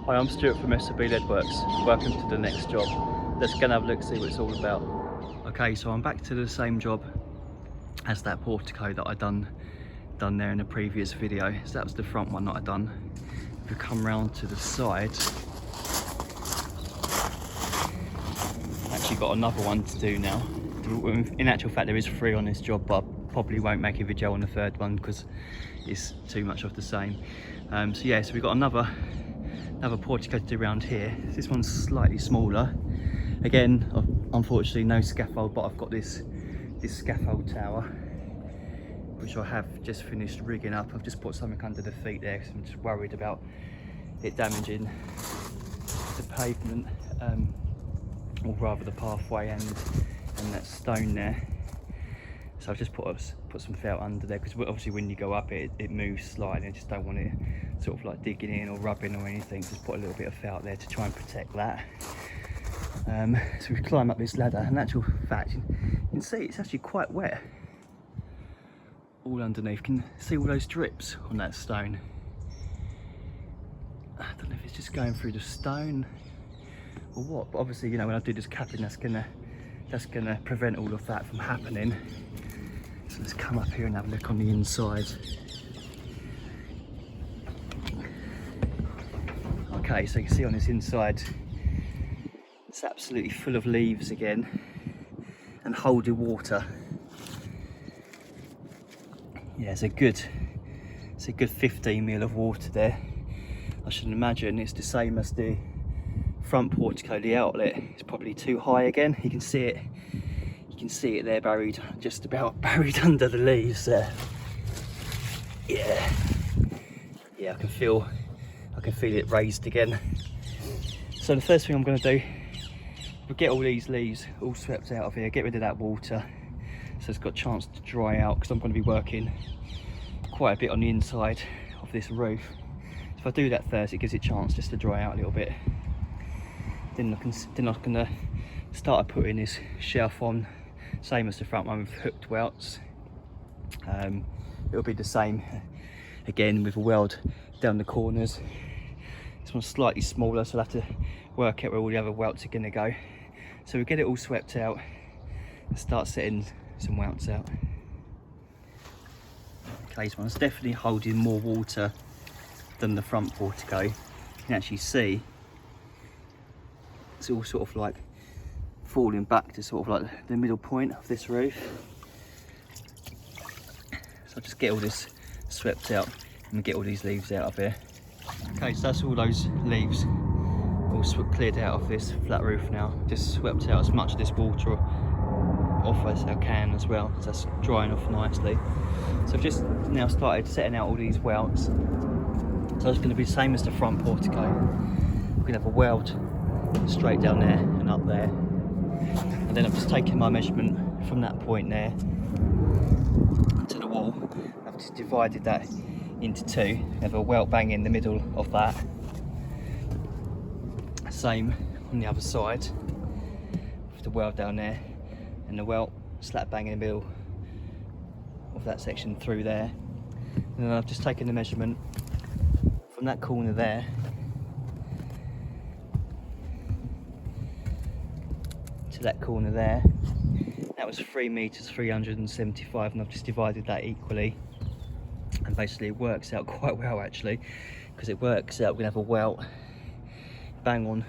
Hi, I'm Stuart from SB Leadworks. Welcome to the next job. Let's go and have a look, see what it's all about. Okay, so I'm back to the same job as that portico that I done there in the previous video. So that was the front one that I done. If you come round to the side, I've actually got another one to do now. In actual fact, there is 3 on this job, but I probably won't make a video on the 3rd one because it's too much of the same. So yeah, so we've got another portico to do around here. This one's slightly smaller. Again, unfortunately no scaffold, but I've got this scaffold tower, which I have just finished rigging up. I've just put something under the feet there because I'm just worried about it damaging the pavement, or rather the pathway and that stone there. So I've just put some felt under there because obviously when you go up it moves slightly. I just don't want it sort of like digging in or rubbing or anything. Just put a little bit of felt there to try and protect that. So we climb up this ladder, and in actual fact you can see it's actually quite wet all underneath. You can see all those drips on that stone. I don't know if it's just going through the stone or what, but obviously, you know, when I do this capping, that's gonna prevent all of that from happening. So let's come up here and have a look on the inside. Okay, so you can see on this inside, it's absolutely full of leaves again and holding water. Yeah, it's a good 15 mil of water there. I should imagine it's the same as the front portico. The outlet is probably too high again. You can see it there, buried, just about buried under the leaves there. Yeah, I can feel it raised again. So the first thing I'm going to do, we'll get all these leaves all swept out of here, get rid of that water so it's got a chance to dry out, because I'm going to be working quite a bit on the inside of this roof. If I do that first, it gives it a chance just to dry out a little bit. Then I'm going to start putting this shelf on, same as the front one with hooked welts. It'll be the same again with a weld down the corners. This one's slightly smaller, so I'll have to work out where all the other welts are going to go. So we get it all swept out and start setting some welts out. Okay, this one's definitely holding more water than the front portico. You can actually see it's all sort of like falling back to sort of like the middle point of this roof. So I'll just get all this swept out and get all these leaves out of here. Okay, so that's all those leaves all cleared out of this flat roof now. Just swept out as much of this water off as I can as well, so that's drying off nicely. So I've just now started setting out all these welds. So it's going to be the same as the front portico. We're going to have a weld straight down there and up there. And then I've just taken my measurement from that point there to the wall. I've just divided that into 2. I have a welt bang in the middle of that. Same on the other side with the weld down there, and the welt slap bang in the middle of that section through there. And then I've just taken the measurement from that corner there to that corner there. That was 3 meters 375, and I've just divided that equally, and basically it works out quite well actually, because it works out we're gonna have a welt bang on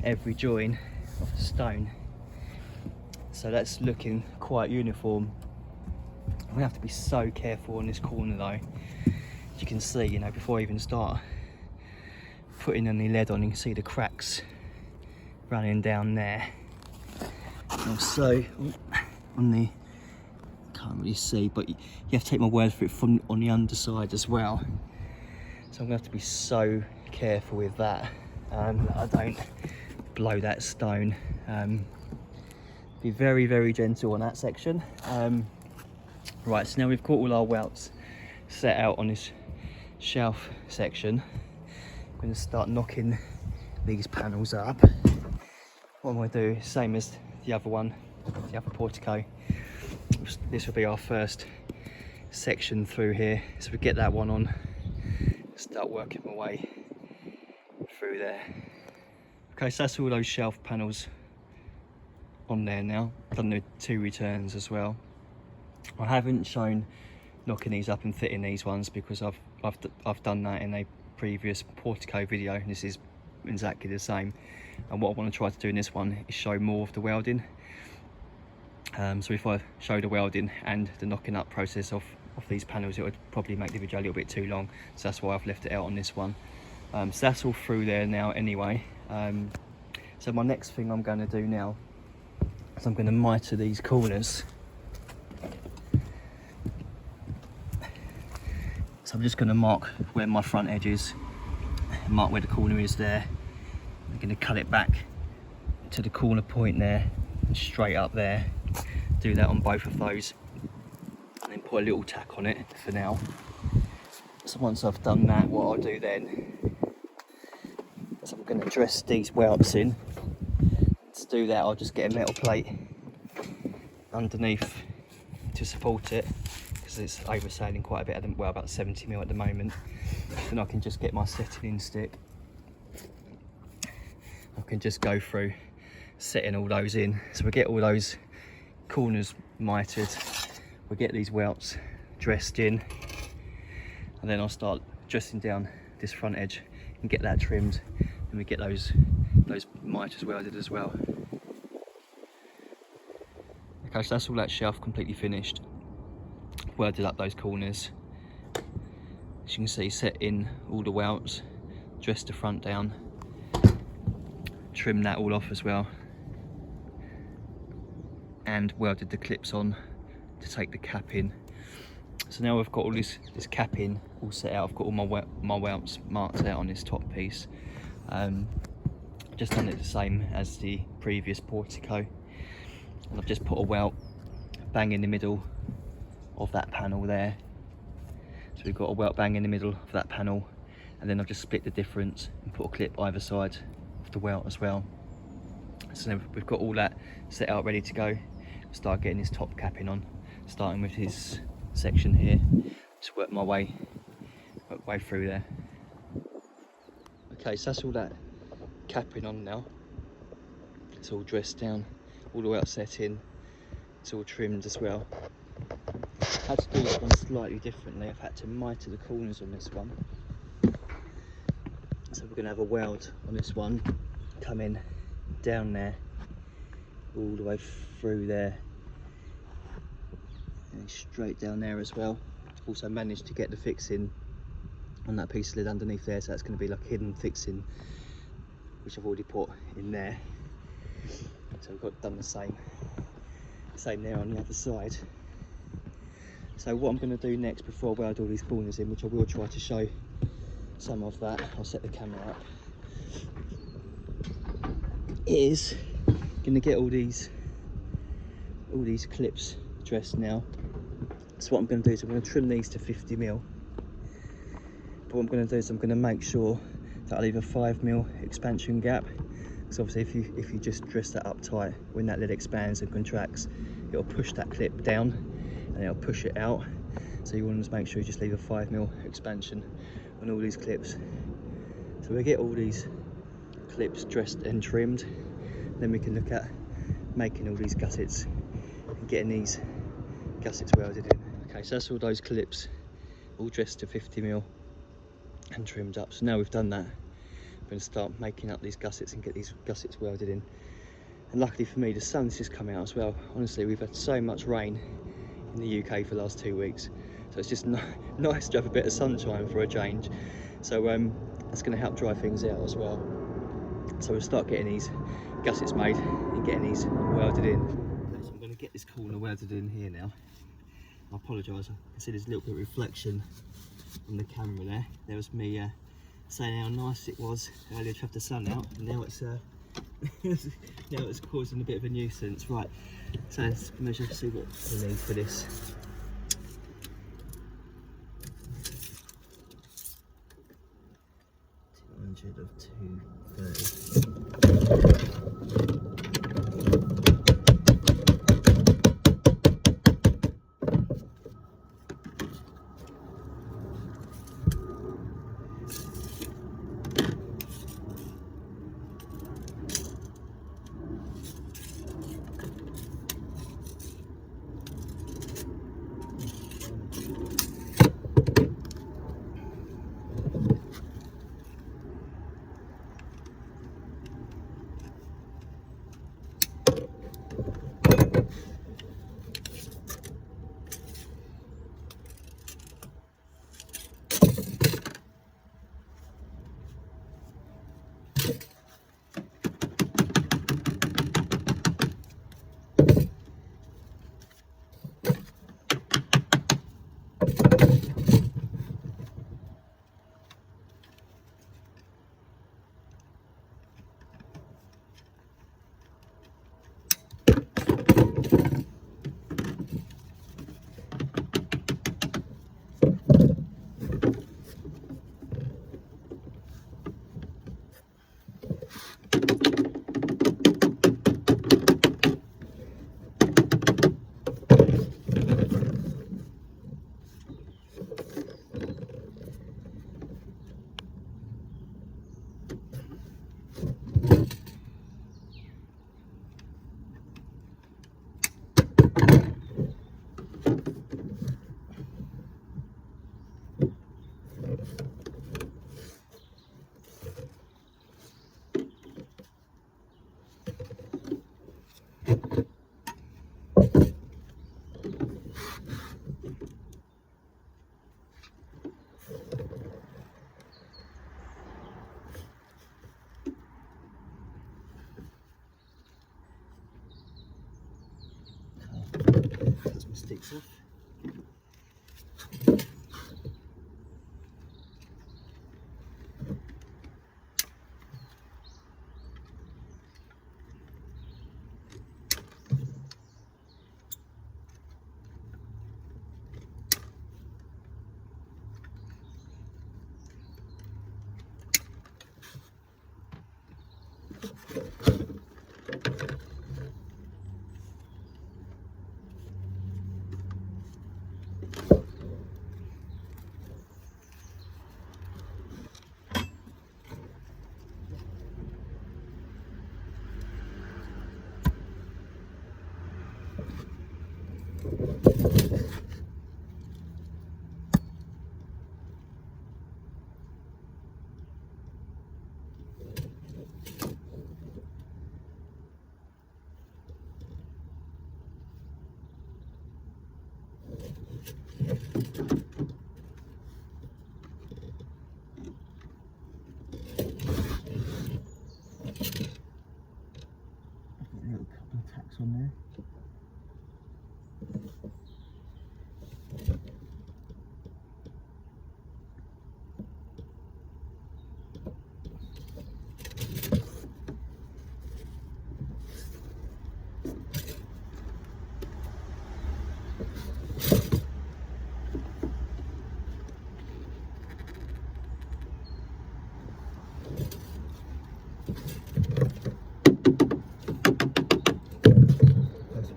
every join of the stone. So that's looking quite uniform. I'm gonna have to be so careful on this corner though. As you can see, you know, before I even start putting any lead on, you can see the cracks running down there. Also on the, can't really see, but you have to take my word for it, from on the underside as well. So I'm gonna have to be so careful with that. I don't blow that stone. Be very, very gentle on that section. Right, so now we've got all our welts set out on this shelf section. I'm going to start knocking these panels up. What I'm going to do is same as the other one, the other portico. This will be our first section through here. So we get that one on, start working my way through through there. Okay, so that's all those shelf panels on there now. I've done the 2 returns as well. I haven't shown knocking these up and fitting these ones because I've done that in a previous portico video, and this is exactly the same. And what I want to try to do in this one is show more of the welding. So if I show the welding and the knocking up process of these panels, it would probably make the video a little bit too long, so that's why I've left it out on this one. So that's all through there now anyway. So my next thing I'm going to do now is I'm going to mitre these corners. So I'm just going to mark where my front edge is, mark where the corner is there. I'm going to cut it back to the corner point there and straight up there. Do that on both of those and then put a little tack on it for now. So once I've done that, what I'll do then is I'm going to dress these welts in. To do that, I'll just get a metal plate underneath to support it, because it's oversailing quite a bit, well, about 70mm at the moment. Then I can just get my setting in stick. I can just go through setting all those in. So we get all those corners mitered, we get these welts dressed in, and then I'll start dressing down this front edge and get that trimmed, and we get those miters welded as well. Okay, so that's all that shelf completely finished. Welded up those corners. As you can see, set in all the welts, dressed the front down, trimmed that all off as well, and welded the clips on to take the cap in. So now we've got all this cap in all set out. I've got all my welts marked out on this top piece. Just done it the same as the previous portico, and I've just put a welt bang in the middle of that panel there. So we've got a welt bang in the middle of that panel, and then I've just split the difference and put a clip either side of the welt as well. So now we've got all that set out ready to go. Start getting this top capping on, starting with this section here. Just work my way through there. Okay, so that's all that capping on now. It's all dressed down, all the way up set in. It's all trimmed as well. I had to do this one slightly differently. I've had to mitre the corners on this one. So we're going to have a weld on this one, coming down there, all the way through there, and straight down there as well. Also managed to get the fixing on that piece of lid underneath there, so that's going to be like a hidden fixing, which I've already put in there. So we've done the same there on the other side. So what I'm going to do next, before I weld all these corners in, which I will try to show some of that, I'll set the camera up, is going to get all these clips dressed now. So what I'm going to do is I'm going to trim these to 50mm. But what I'm going to do is I'm going to make sure that I leave a 5mm expansion gap, because obviously if you just dress that up tight, when that lid expands and contracts, it'll push that clip down and it'll push it out. So you want to make sure you just leave a 5mm expansion on all these clips. So we get all these clips dressed and trimmed, then we can look at making all these gussets and getting these gussets welded in. Okay, so that's all those clips all dressed to 50mm and trimmed up. So now we've done that, I'm going to start making up these gussets and get these gussets welded in. And luckily for me, the sun's just come out as well. Honestly, we've had so much rain in the UK for the last 2 weeks, so it's just nice to have a bit of sunshine for a change. So that's going to help dry things out as well. So we'll start getting these gussets made and getting these welded in. Okay, so I'm going to get this corner welded in here now. I apologise, I can see there's a little bit of reflection on the camera there. There was me saying how nice it was earlier to have the sun out, and now it's now it's causing a bit of a nuisance. Right, so let's measure to see what we need for this. Of 230. That's my sticks off. On there.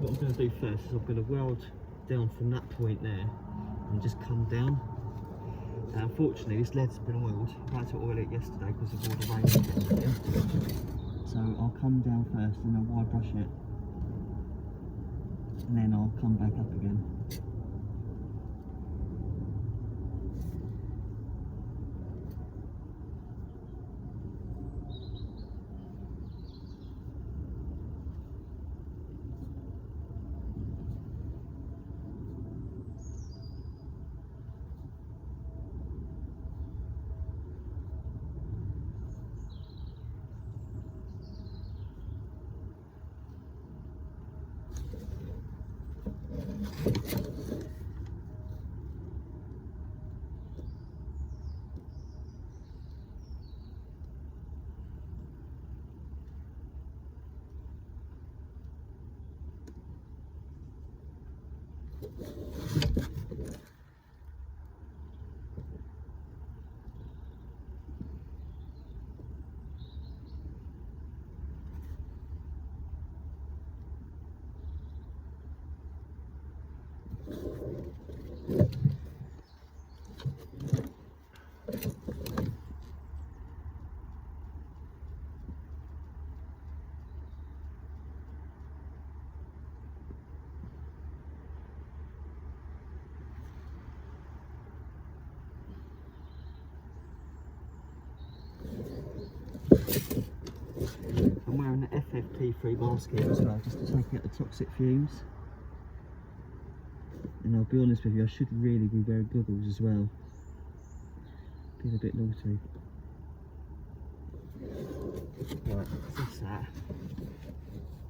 What I'm going to do first is I'm going to weld down from that point there and just come down. Unfortunately this lead's been oiled. I had to oil it yesterday because of all the rain here. So I'll come down first and then wire brush it and then I'll come back up again. I'm wearing the FFP3 mask here as well, just to take out the toxic fumes. And I'll be honest with you, I should really be wearing goggles as well. Being a bit naughty. Right, that's that.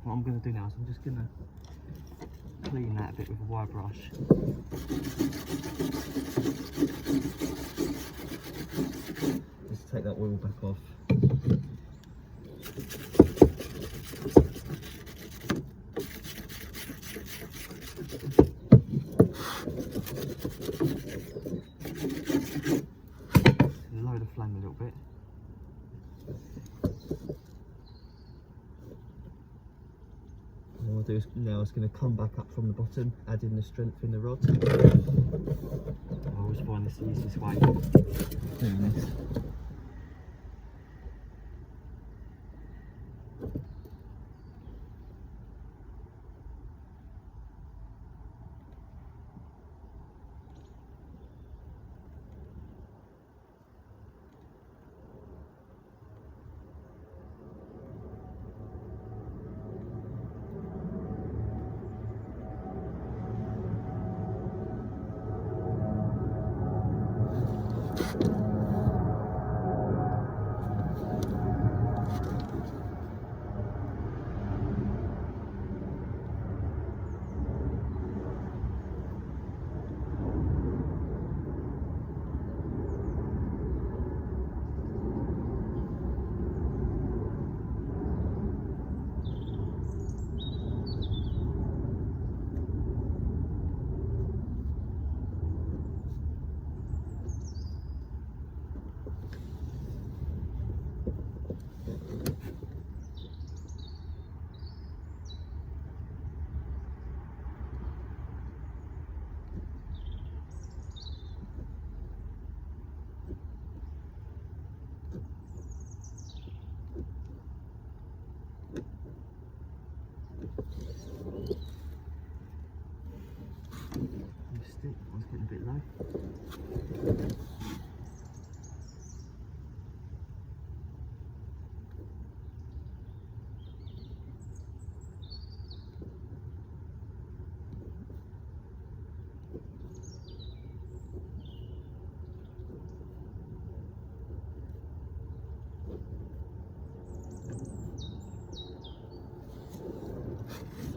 What I'm going to do now is I'm just going to clean that a bit with a wire brush. Just take that oil back off. Lower the flame a little bit. And what I'll do is now it's going to come back up from the bottom, adding the strength in the rod. I always find this the easiest way of doing this. Stick, I was getting a bit low.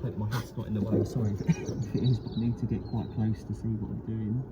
Hope my head's not in the way, sorry if it is, but I need to get quite close to see what I'm doing.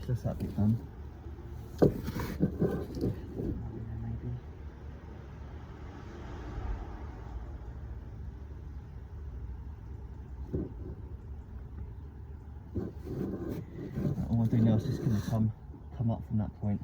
Just that bit done. All I'm doing now is just going to come up from that point.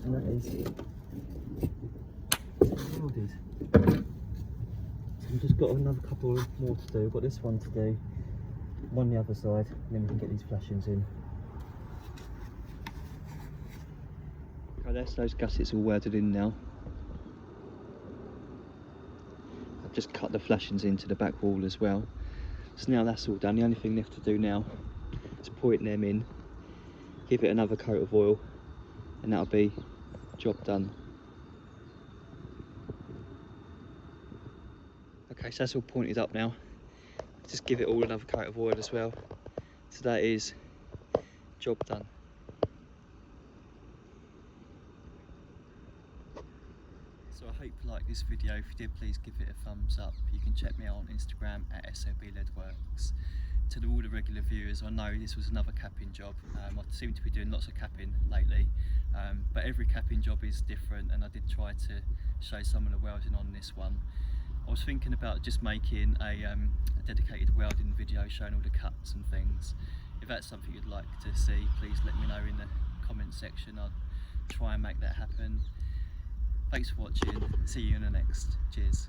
And that is welded. So we've just got another couple more to do. We've got this one to do, one the other side, and then we can get these flashings in. Okay, that's those gussets all welded in now. I've just cut the flashings into the back wall as well. So now that's all done. The only thing left to do now is point them in, give it another coat of oil, and that'll be job done. Okay, so that's all pointed up now. Just give it all another coat of oil as well. So that is job done. So I hope you liked this video. If you did, please give it a thumbs up. You can check me out on Instagram at @SOBLedworks. To all the regular viewers, I know this was another capping job. I seem to be doing lots of capping lately, but every capping job is different, and I did try to show some of the welding on this one. I was thinking about just making a dedicated welding video showing all the cuts and things. If that's something you'd like to see, please let me know in the comment section. I'll try and make that happen. Thanks for watching. See you in the next. Cheers.